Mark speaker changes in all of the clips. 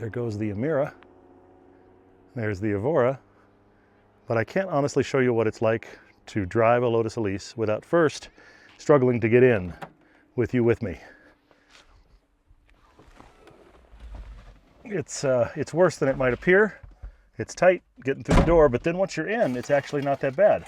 Speaker 1: There goes the Emira. There's the Evora. But I can't honestly show you what it's like to drive a Lotus Elise without first struggling to get in with you with me. It's worse than it might appear. It's tight getting through the door, but then once you're in, it's actually not that bad.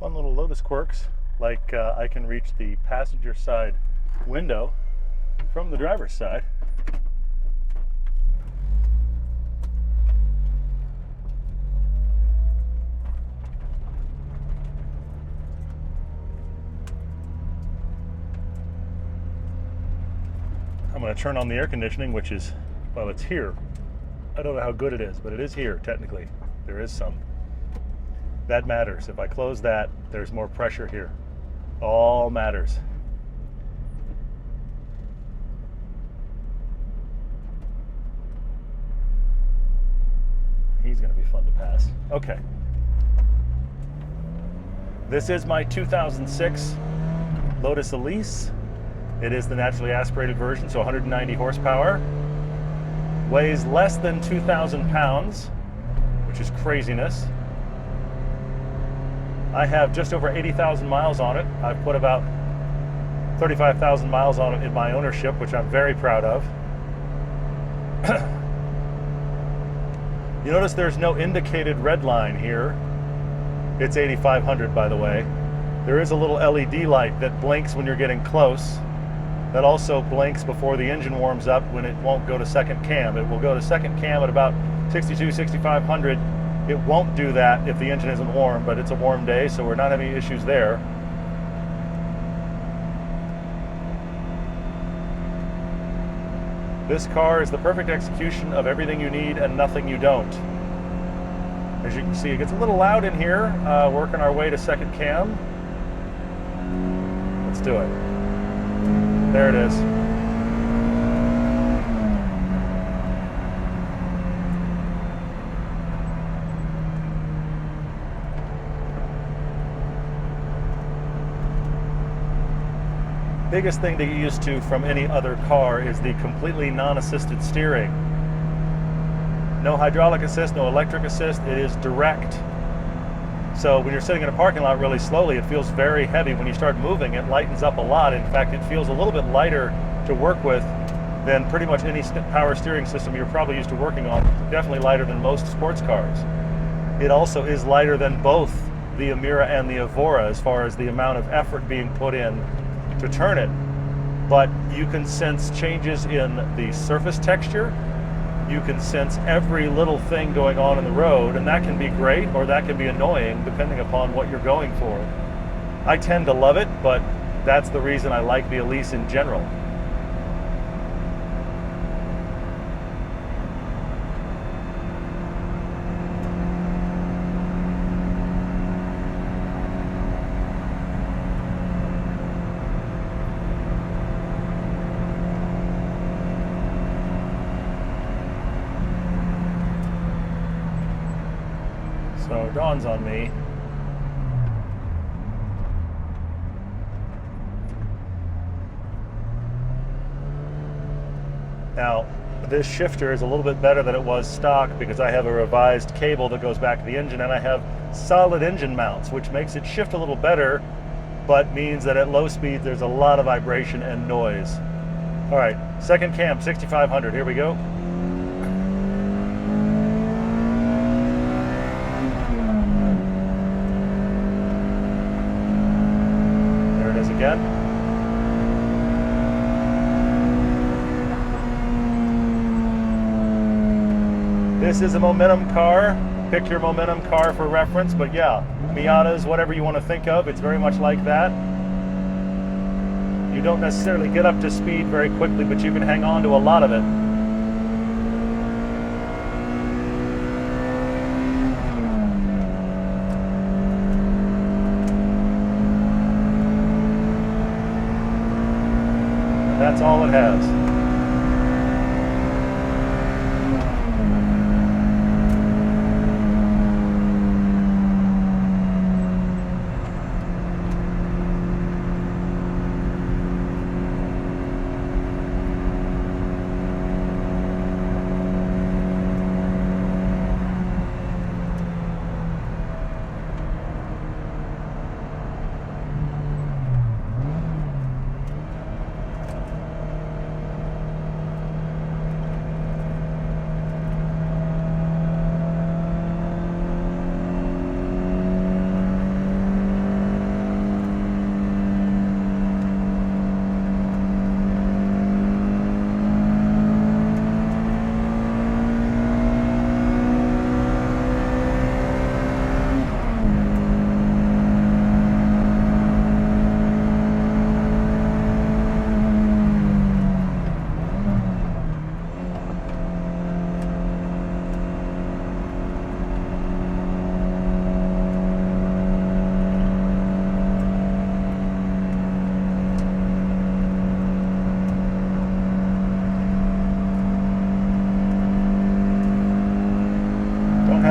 Speaker 1: Fun little Lotus quirks, like I can reach the passenger side window from the driver's side. I'm going to turn on the air conditioning, which is, well, it's here. I don't know how good it is, but it is here, technically. There is some. That matters. If I close that, there's more pressure here. All matters. He's going to be fun to pass. Okay. This is my 2006 Lotus Elise. It is the naturally aspirated version, so 190 horsepower. Weighs less than 2,000 pounds, which is craziness. I have just over 80,000 miles on it. I've put about 35,000 miles on it in my ownership, which I'm very proud of. You notice there's no indicated red line here. It's 8,500, by the way. There is a little LED light that blinks when you're getting close. That also blinks before the engine warms up when it won't go to second cam. It will go to second cam at about 62, 6,500. It won't do that if the engine isn't warm, but it's a warm day, so we're not having any issues there. This car is the perfect execution of everything you need and nothing you don't. As you can see, it gets a little loud in here, working our way to second cam. Let's do it. There it is. Biggest thing to get used to from any other car is the completely non-assisted steering. No hydraulic assist, no electric assist, it is direct. So when you're sitting in a parking lot really slowly, it feels very heavy. When you start moving, it lightens up a lot. In fact, it feels a little bit lighter to work with than pretty much any power steering system you're probably used to working on. Definitely lighter than most sports cars. It also is lighter than both the Emira and the Evora as far as the amount of effort being put in to turn it. But you can sense changes in the surface texture. You can sense every little thing going on in the road, and that can be great or that can be annoying depending upon what you're going for. I tend to love it, but that's the reason I like the Elise in general. So it dawns on me. Now, this shifter is a little bit better than it was stock because I have a revised cable that goes back to the engine, and I have solid engine mounts, which makes it shift a little better, but means that at low speed there's a lot of vibration and noise. All right, second cam, 6,500, here we go. Again. This is a momentum car. Pick your momentum car for reference, but yeah, Miatas, whatever you want to think of, it's very much like that. You don't necessarily get up to speed very quickly, but you can hang on to a lot of it. That's all it has.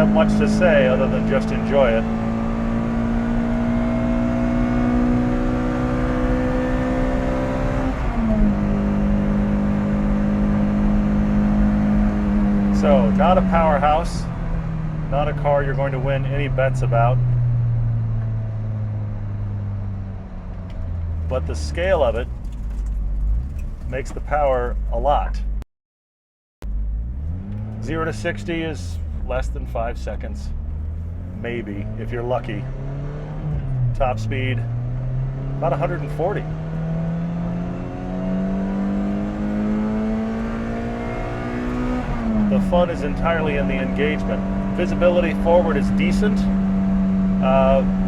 Speaker 1: have much to say other than just enjoy it. So, not a powerhouse, not a car you're going to win any bets about, but the scale of it makes the power a lot. 0 to 60 is less than 5 seconds, maybe, if you're lucky. Top speed, about 140. The fun is entirely in the engagement. Visibility forward is decent.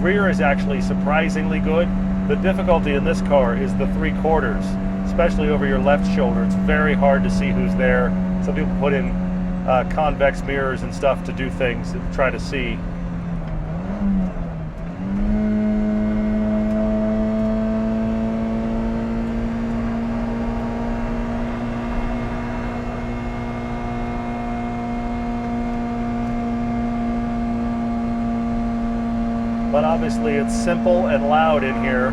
Speaker 1: Rear is actually surprisingly good. The difficulty in this car is the 3/4, especially over your left shoulder. It's very hard to see who's there. Some people put in convex mirrors and stuff to do things and try to see. But obviously it's simple and loud in here.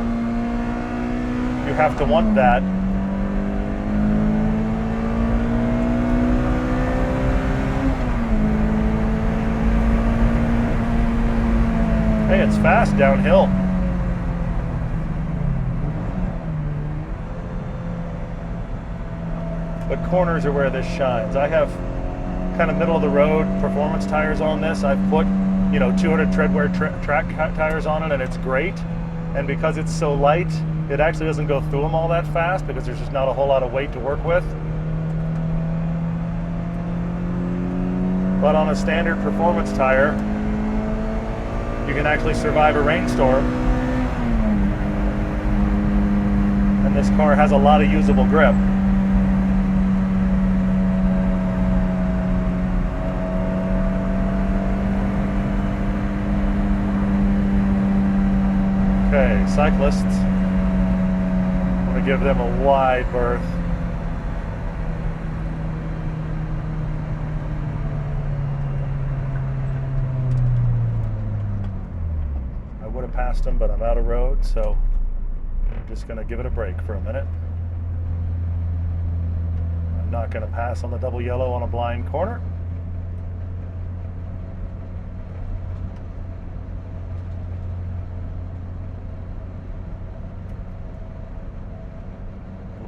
Speaker 1: You have to want that. Hey, it's fast downhill. But corners are where this shines. I have kind of middle of the road performance tires on this. I've put 200 treadwear track tires on it, and it's great. And because it's so light, it actually doesn't go through them all that fast because there's just not a whole lot of weight to work with. But on a standard performance tire, you can actually survive a rainstorm. And this car has a lot of usable grip. Okay, cyclists, I'm going to give them a wide berth. I would have passed them, but I'm out of road, so I'm just going to give it a break for a minute. I'm not going to pass on the double yellow on a blind corner.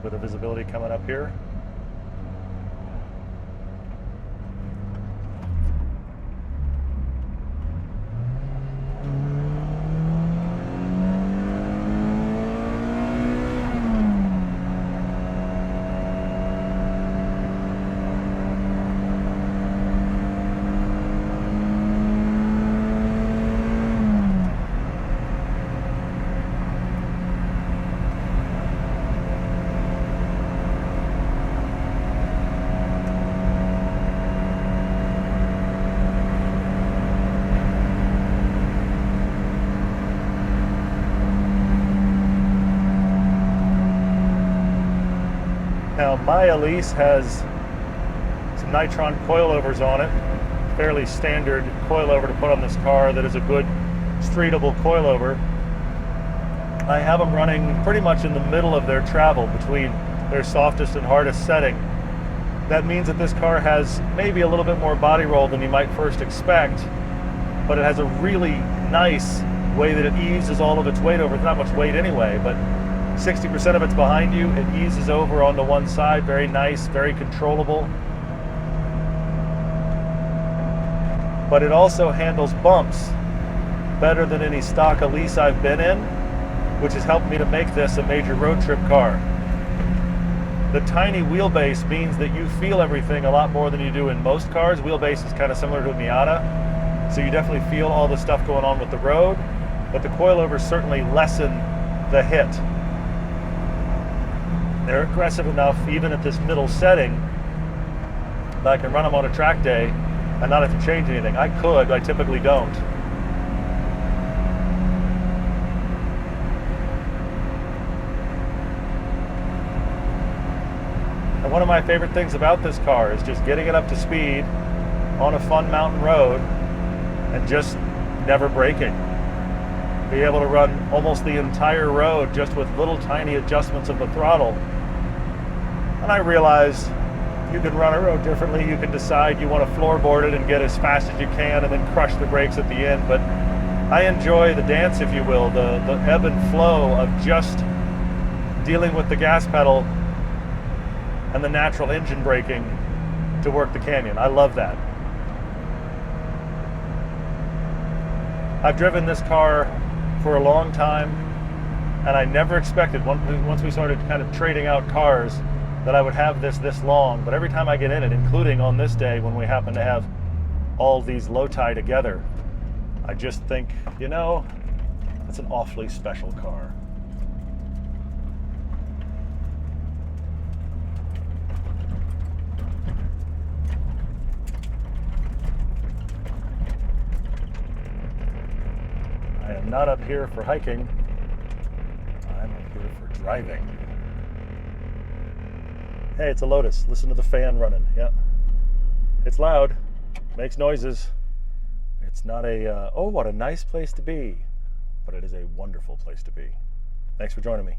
Speaker 1: Bit of visibility coming up here. Now my Elise has some nitron coilovers on it, fairly standard coilover to put on this car that is a good streetable coilover. I have them running pretty much in the middle of their travel between their softest and hardest setting. That means that this car has maybe a little bit more body roll than you might first expect, but it has a really nice way that it eases all of its weight over. It's not much weight anyway, but 60% of it's behind you. It eases over onto one side. Very nice, very controllable. But it also handles bumps better than any stock Elise I've been in, which has helped me to make this a major road trip car. The tiny wheelbase means that you feel everything a lot more than you do in most cars. Wheelbase is kind of similar to a Miata, so you definitely feel all the stuff going on with the road, but the coilovers certainly lessen the hit. They're aggressive enough, even at this middle setting, that I can run them on a track day and not have to change anything. I could, but I typically don't. And one of my favorite things about this car is just getting it up to speed on a fun mountain road and just never braking. Be able to run almost the entire road just with little tiny adjustments of the throttle. And I realize you can run a road differently. You can decide you want to floorboard it and get as fast as you can and then crush the brakes at the end. But I enjoy the dance, if you will, the ebb and flow of just dealing with the gas pedal and the natural engine braking to work the canyon. I love that. I've driven this car for a long time, and I never expected, once we started kind of trading out cars, that I would have this long. But every time I get in it, including on this day when we happen to have all these Lotus together, I just think, you know, it's an awfully special car. I am not up here for hiking. I'm up here for driving. Hey, it's a Lotus. Listen to the fan running. Yeah. It's loud. Makes noises. It's not a, oh, what a nice place to be. But it is a wonderful place to be. Thanks for joining me.